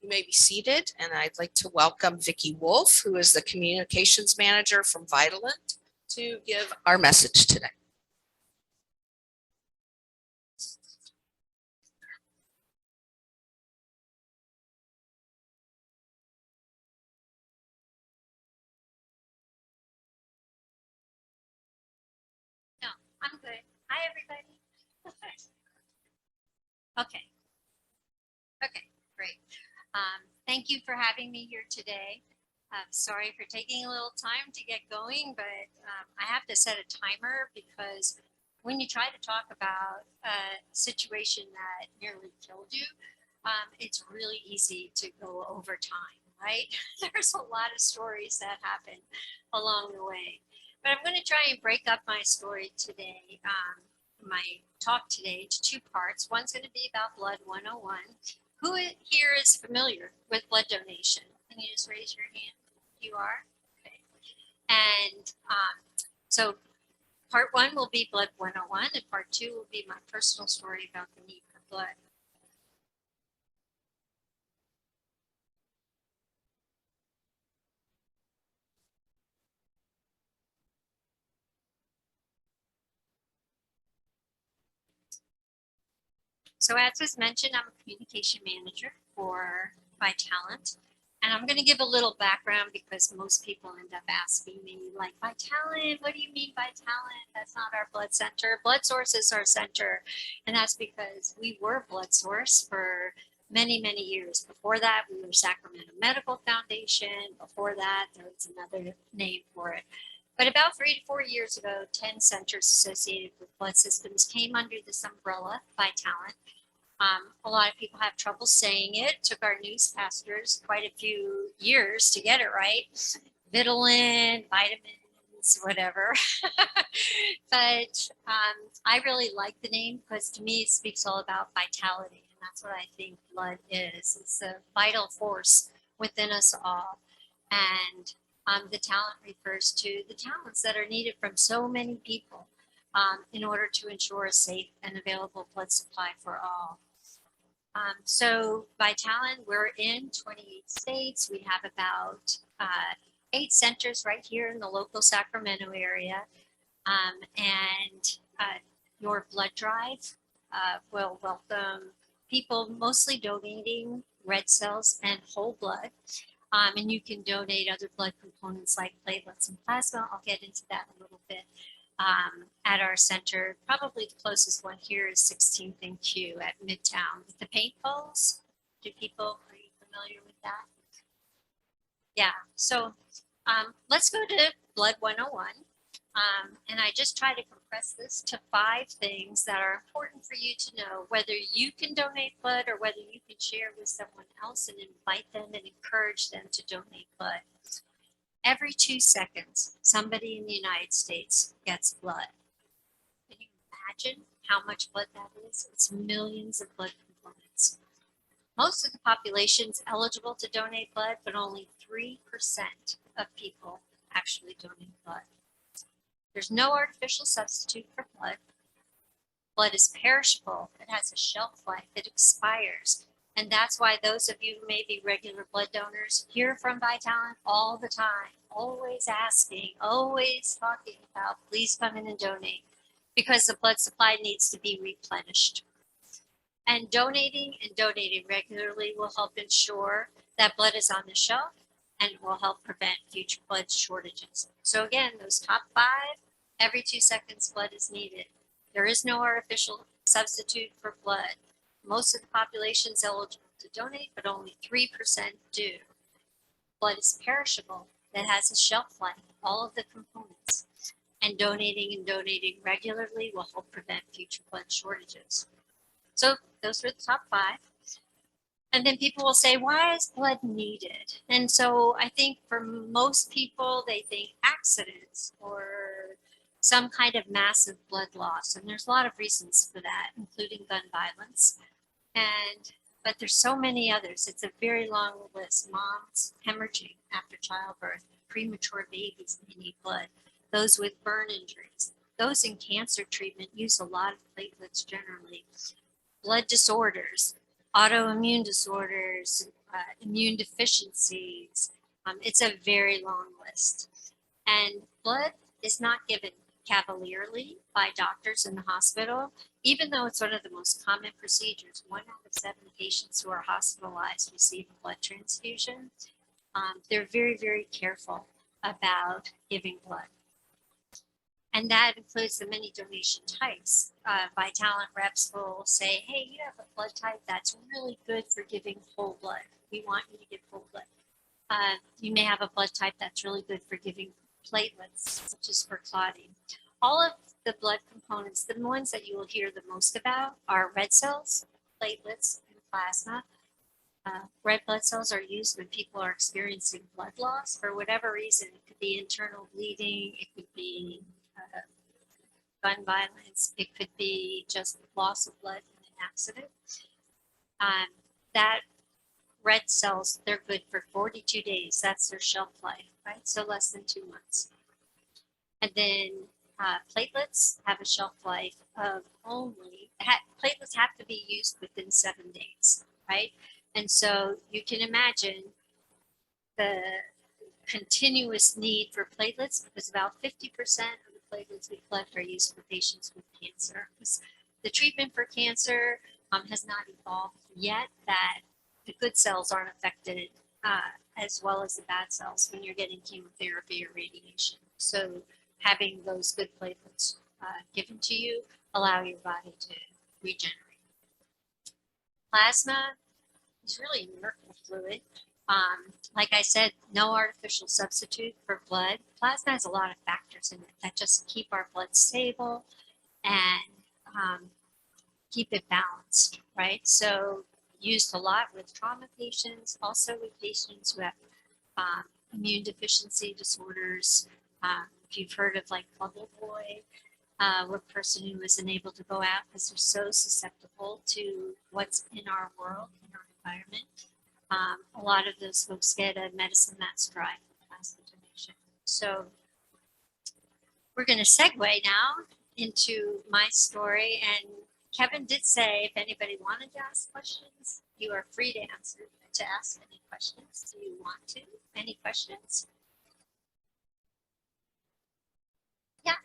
You may be seated, and I'd like to welcome Vicki Wolfe, who is the Communications Manager from Vitalant, to give our message today. No, I'm good. Hi, everybody. Okay. Okay, great. Thank you for having me here today. Sorry for taking a little time to get going, but I have to set a timer because when you try to talk about a situation that nearly killed you, it's really easy to go over time, right? There's a lot of stories that happen along the way. But I'm going to try and break up my story today, my talk today, into two parts. One's going to be about Blood 101. Who here is familiar with blood donation? Can you just raise your hand? You are? Okay. And so part one will be Blood 101, and part two will be my personal story about the need for blood. So as was mentioned, I'm a communication manager for Vitalant. And I'm going to give a little background because most people end up asking me, like, Vitalant, what do you mean Vitalant? That's not our blood center. Blood Source is our center. And that's because we were Blood Source for many, many years. Before that, we were Sacramento Medical Foundation. Before that, there was another name for it. But about 3 to 4 years ago, 10 centers associated with blood systems came under this umbrella, Vitalant. A lot of people have trouble saying it. It took our newscasters quite a few years to get it right. Vitalant, vitamins, whatever. But I really like the name because to me it speaks all about vitality. And that's what I think blood is. It's a vital force within us all. And the talent refers to the talents that are needed from so many people in order to ensure a safe and available blood supply for all. So Vitalant, we're in 28 states. We have about 8 centers right here in the local Sacramento area. And your blood drive will welcome people mostly donating red cells and whole blood. And you can donate other blood components like platelets and plasma. I'll get into that a little bit. At our center, probably the closest one here is 16th and Q at Midtown with the paint balls. Are you familiar with that? Yeah, so let's go to Blood 101. And I just try to compress this to 5 things that are important for you to know, whether you can donate blood or whether you can share with someone else and invite them and encourage them to donate blood. Every 2 seconds, somebody in the United States gets blood. Can you imagine how much blood that is? It's millions of blood components. Most of the population is eligible to donate blood, but only 3% of people actually donate blood. There's no artificial substitute for blood. Blood is perishable. It has a shelf life. It expires. And that's why those of you who may be regular blood donors hear from Vitalant all the time, always asking, always talking about, please come in and donate, because the blood supply needs to be replenished. And donating regularly will help ensure that blood is on the shelf and will help prevent future blood shortages. So again, those top 5, every 2 seconds blood is needed. There is no artificial substitute for blood. Most of the population is eligible to donate, but only 3% do. Blood is perishable. That has a shelf life, all of the components. And donating regularly will help prevent future blood shortages. So those are the top 5. And then people will say, why is blood needed? And so I think for most people, they think accidents or some kind of massive blood loss. And there's a lot of reasons for that, including gun violence. But there's so many others. It's a very long list. Moms hemorrhaging after childbirth, premature babies may need blood, those with burn injuries, those in cancer treatment use a lot of platelets generally, blood disorders, autoimmune disorders, immune deficiencies. It's a very long list. And blood is not given cavalierly by doctors in the hospital, even though it's one of the most common procedures. 1 out of 7 patients who are hospitalized receive a blood transfusion. They're very, very careful about giving blood. And that includes the many donation types. Vitalant reps will say, hey, you have a blood type that's really good for giving whole blood. We want you to give whole blood. You may have a blood type that's really good for giving platelets, which is for clotting. All of the blood components, the ones that you will hear the most about are red cells, platelets, and plasma. Red blood cells are used when people are experiencing blood loss for whatever reason. It could be internal bleeding, it could be gun violence, it could be just loss of blood in an accident. That red cells, they're good for 42 days. That's their shelf life, right? So less than 2 months. And then platelets have a shelf life of platelets have to be used within 7 days, right? And so you can imagine the continuous need for platelets, because about 50% of the platelets we collect are used for patients with cancer. The treatment for cancer has not evolved yet, that the good cells aren't affected as well as the bad cells when you're getting chemotherapy or radiation. So having those good platelets given to you allow your body to regenerate. Plasma is really miracle fluid. Like I said, no artificial substitute for blood. Plasma has a lot of factors in it that just keep our blood stable and keep it balanced, right? So used a lot with trauma patients, also with patients who have immune deficiency disorders. If you've heard of like bubble boy, a person who isn't able to go out because they're so susceptible to what's in our world, in our environment. A lot of those folks get a medicine that's dry plasma donation. So we're going to segue now into my story. And Kevin did say if anybody wanted to ask questions, you are free to ask any questions. Do you want to? Any questions? Yeah.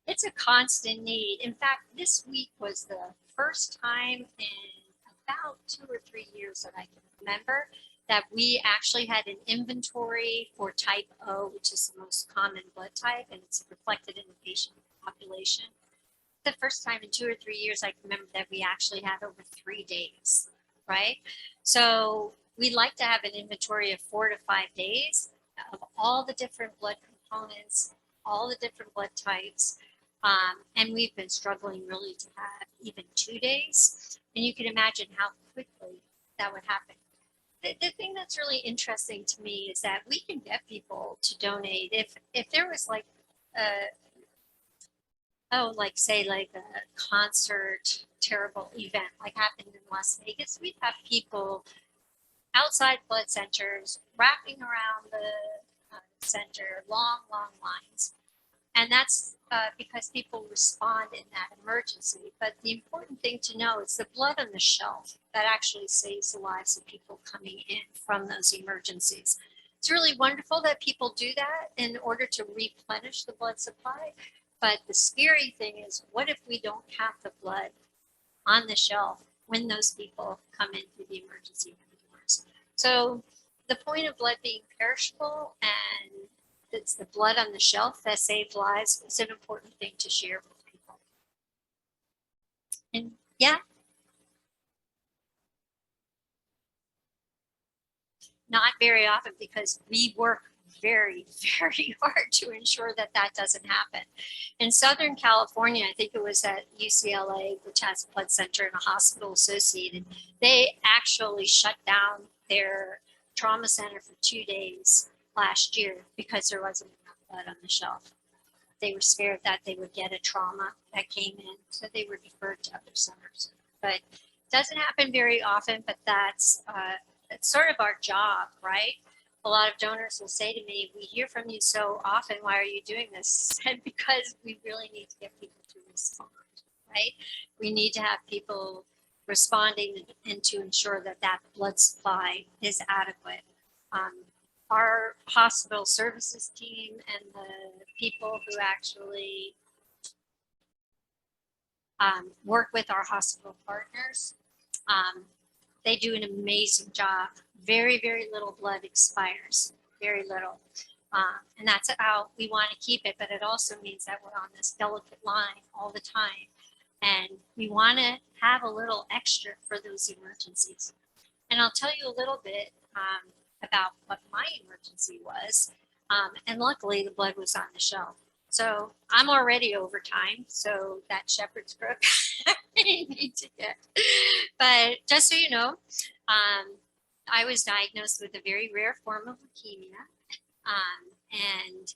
It's a constant need. In fact, this week was the first time in about 2 or 3 years that I can remember that we actually had an inventory for type O, which is the most common blood type, and it's reflected in the patient population. The first time in 2 or 3 years I can remember that we actually had over 3 days, right? So we like to have an inventory of 4 to 5 days of all the different blood components, all the different blood types. And we've been struggling really to have even 2 days. And you can imagine how quickly that would happen. The thing that's really interesting to me is that we can get people to donate. If there was like say like a concert, terrible event like happened in Las Vegas, we'd have people outside blood centers wrapping around the center, long lines. And that's because people respond in that emergency. But the important thing to know is the blood on the shelf that actually saves the lives of people coming in from those emergencies. It's really wonderful that people do that in order to replenish the blood supply. But the scary thing is, what if we don't have the blood on the shelf when those people come in through the emergency doors? So the point of blood being perishable and it's the blood on the shelf that saves lives is an important thing to share with people. And yeah. Not very often, because we work very, very hard to ensure that that doesn't happen. In Southern California, I think it was at UCLA, which has a blood center and a hospital associated, they actually shut down their trauma center for 2 days last year because there wasn't enough blood on the shelf. They were scared that they would get a trauma that came in, so they were deferred to other centers. But it doesn't happen very often, but that's sort of our job, right? a lot of donors will say to me, we hear from you so often, why are you doing this? And because we really need to get people to respond, right? We need to have people responding and to ensure that that blood supply is adequate. Our hospital services team and the people who actually work with our hospital partners, they do an amazing job. Very, very little blood expires, very little. And that's how we want to keep it, but it also means that we're on this delicate line all the time. And we want to have a little extra for those emergencies. And I'll tell you a little bit about what my emergency was. And luckily, the blood was on the shelf. So I'm already over time. So that shepherd's crook I need to get. But just so you know, I was diagnosed with a very rare form of leukemia. And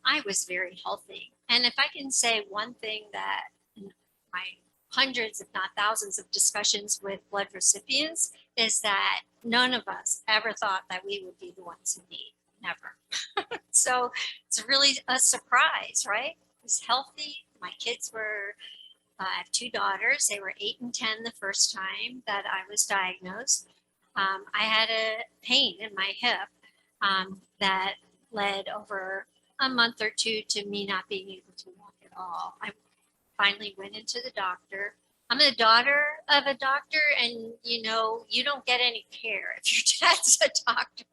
I was very healthy. And if I can say one thing that in my hundreds, if not thousands of discussions with blood recipients is that none of us ever thought that we would be the ones in need. Never. So it's really a surprise, right? I was healthy. My kids were, I have two daughters. They were 8 and 10 the first time that I was diagnosed. I had a pain in my hip that led over a month or two to me not being able to walk at all. I finally went into the doctor. I'm the daughter of a doctor, and you know, you don't get any care if your dad's a doctor.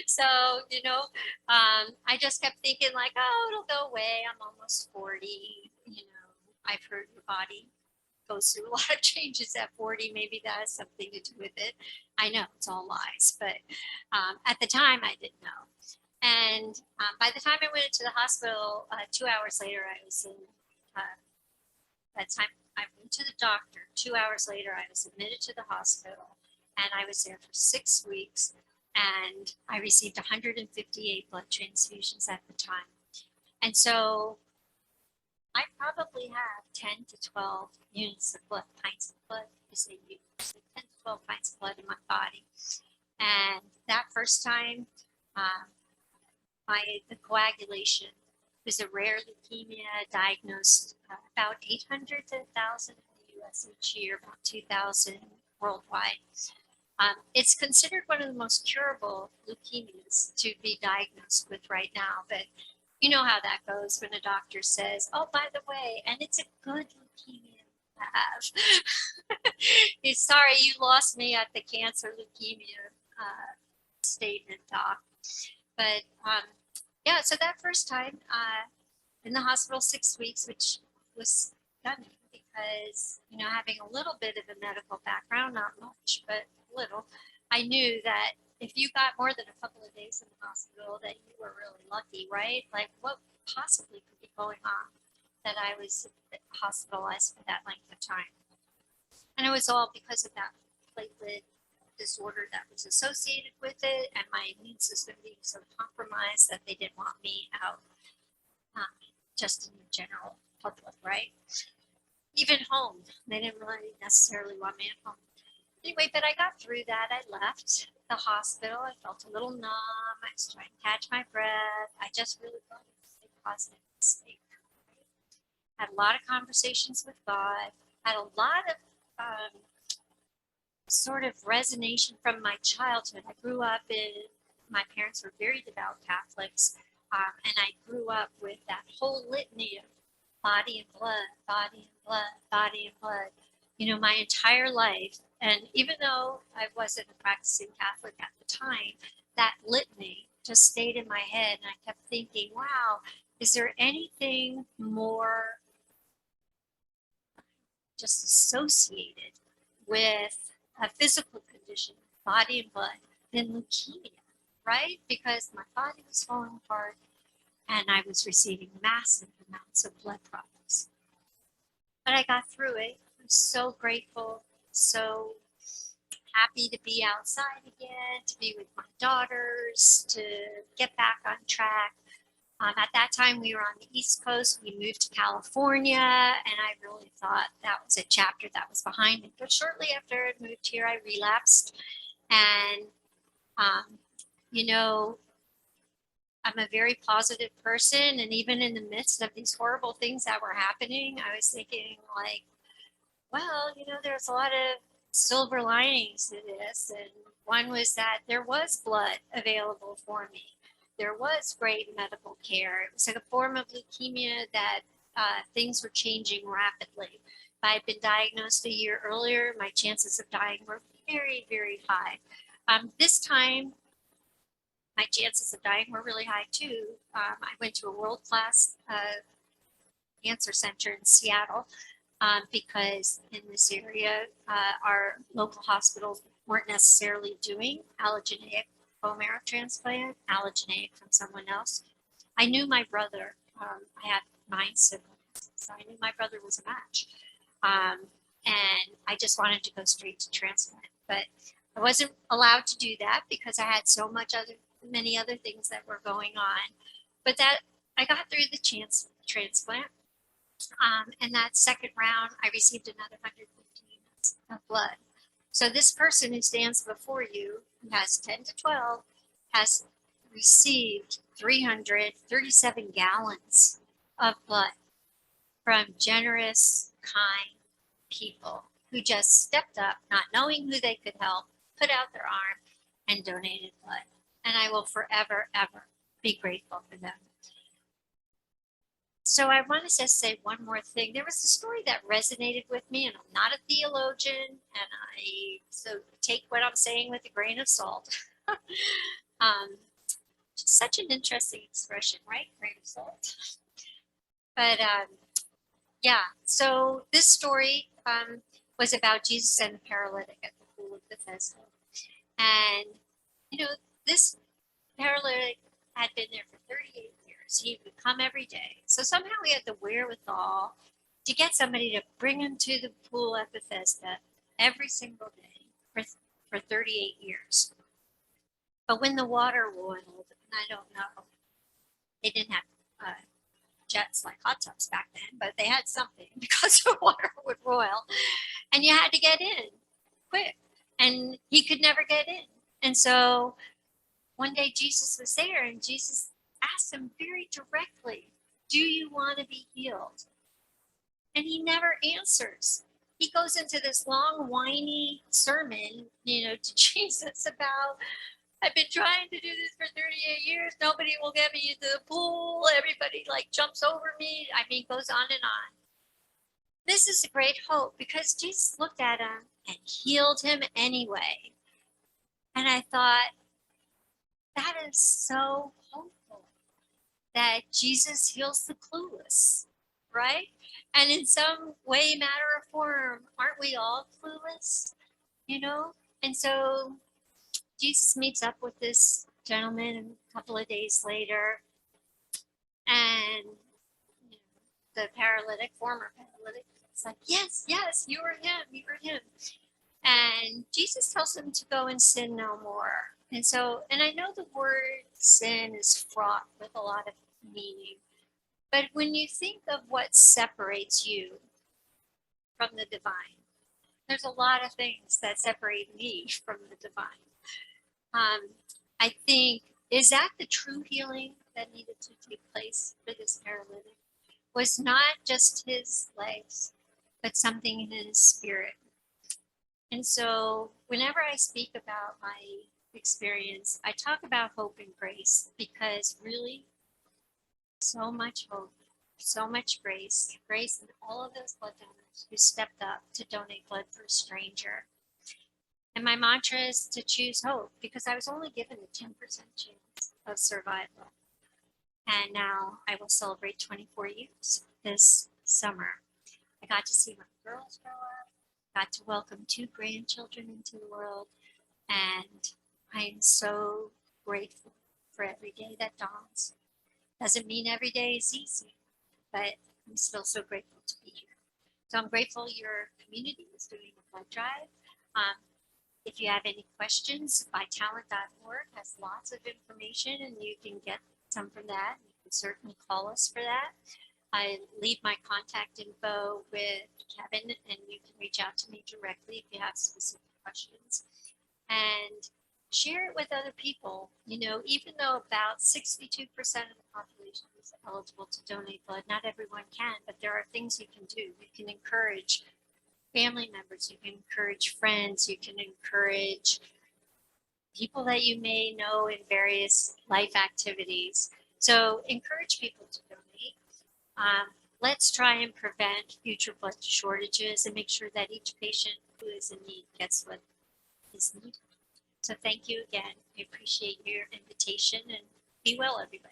So, you know, I just kept thinking like, oh, it'll go away. I'm almost 40. You know, I've heard your body goes through a lot of changes at 40. Maybe that has something to do with it. I know it's all lies, but at the time I didn't know. And by the time I went into the hospital, 2 hours later, I was in, that time I went to the doctor. 2 hours later, I was admitted to the hospital, and I was there for 6 weeks, and I received 158 blood transfusions at the time. And so I probably have 10 to 12 units of blood, pints of blood, you say units, 10 to 12 pints of blood in my body. And that first time, the coagulation was a rare leukemia diagnosed about 800 to 1,000 in the US each year, about 2,000 worldwide. It's considered one of the most curable leukemias to be diagnosed with right now, but you know how that goes when a doctor says, oh, by the way, and it's a good leukemia to have. He's sorry you lost me at the cancer leukemia statement, doc. But yeah, so that first time in the hospital 6 weeks, which was stunning because, you know, having a little bit of a medical background, not much, but little, I knew that if you got more than a couple of days in the hospital, that you were really lucky, right? Like what possibly could be going on that I was hospitalized for that length of time? And it was all because of that platelet disorder that was associated with it and my immune system being so compromised that they didn't want me out just in the general public, right? Even home, they didn't really necessarily want me at home. Anyway, but I got through that. I left the hospital. I felt a little numb. I was trying to catch my breath. I just really thought it was a positive mistake. Had a lot of conversations with God. Had a lot of sort of resonation from my childhood. I grew up my parents were very devout Catholics, and I grew up with that whole litany of body and blood, body and blood, body and blood, you know, my entire life. And even though I wasn't a practicing Catholic at the time, that litany just stayed in my head. And I kept thinking, wow, is there anything more just associated with a physical condition, body and blood, than leukemia, right? Because my body was falling apart and I was receiving massive amounts of blood products. But I got through it. I'm so grateful, so happy to be outside again, to be with my daughters, to get back on track. At that time, we were on the East Coast. We moved to California, and I really thought that was a chapter that was behind me. But shortly after I moved here, I relapsed, and you know, I'm a very positive person. And even in the midst of these horrible things that were happening, I was thinking like, well, you know, there's a lot of silver linings to this. And one was that there was blood available for me. There was great medical care. It was like a form of leukemia that things were changing rapidly. If I had been diagnosed a year earlier, my chances of dying were very, very high. This time, my chances of dying were really high too. I went to a world-class cancer center in Seattle because in this area, our local hospitals weren't necessarily doing allogeneic bone marrow transplant, allogeneic from someone else. I knew my brother. I had 9 siblings, so I knew my brother was a match. And I just wanted to go straight to transplant, but I wasn't allowed to do that because I had so many other things that were going on. But that I got through the transplant. And that second round, I received another 150 units of blood. So this person who stands before you, who has 10 to 12, has received 337 gallons of blood from generous, kind people who just stepped up, not knowing who they could help, put out their arm, and donated blood. And I will forever, ever be grateful for them. So I want to just say one more thing. There was a story that resonated with me, and I'm not a theologian, and so take what I'm saying with a grain of salt. Just such an interesting expression, right? Grain of salt. But yeah, so this story was about Jesus and the paralytic at the pool of Bethesda. And, you know, this paralytic had been there for 38 years. He would come every day. So somehow he had the wherewithal to get somebody to bring him to the pool at Bethesda every single day for 38 years. But when the water boiled, and I don't know, they didn't have jets like hot tubs back then, but they had something because the water would boil, and you had to get in quick, and he could never get in. And so one day Jesus was there, and Jesus asked him very directly, do you want to be healed? And he never answers. He goes into this long, whiny sermon, you know, to Jesus about, I've been trying to do this for 38 years. Nobody will get me into the pool. Everybody like jumps over me. I mean, goes on and on. This is a great hope because Jesus looked at him and healed him anyway. And I thought, that is so hopeful that Jesus heals the clueless, right? And in some way, matter, or form, aren't we all clueless, you know? And so Jesus meets up with this gentleman a couple of days later, and you know, the former paralytic, is like, yes, yes, you are him. And Jesus tells him to go and sin no more. And so, and I know the word sin is fraught with a lot of meaning, but when you think of what separates you from the divine, there's a lot of things that separate me from the divine. I think, is that the true healing that needed to take place for this paralytic? Was not just his legs, but something in his spirit. And so whenever I speak about my experience, I talk about hope and grace because really so much hope, so much grace in all of those blood donors who stepped up to donate blood for a stranger. And my mantra is to choose hope because I was only given a 10% chance of survival. And now I will celebrate 24 years this summer. I got to see my girls grow up, got to welcome 2 grandchildren into the world, and I am so grateful for every day that dawns. Doesn't mean every day is easy, but I'm still so grateful to be here. So I'm grateful your community is doing a blood drive. If you have any questions, Vitalant.org has lots of information and you can get some from that. You can certainly call us for that. I leave my contact info with Kevin and you can reach out to me directly if you have specific questions. And share it with other people. You know, even though about 62% of the population is eligible to donate blood, not everyone can, but there are things you can do. You can encourage family members, you can encourage friends, you can encourage people that you may know in various life activities. So encourage people to donate. Let's try and prevent future blood shortages and make sure that each patient who is in need gets what is needed. So thank you again. I appreciate your invitation and be well, everybody.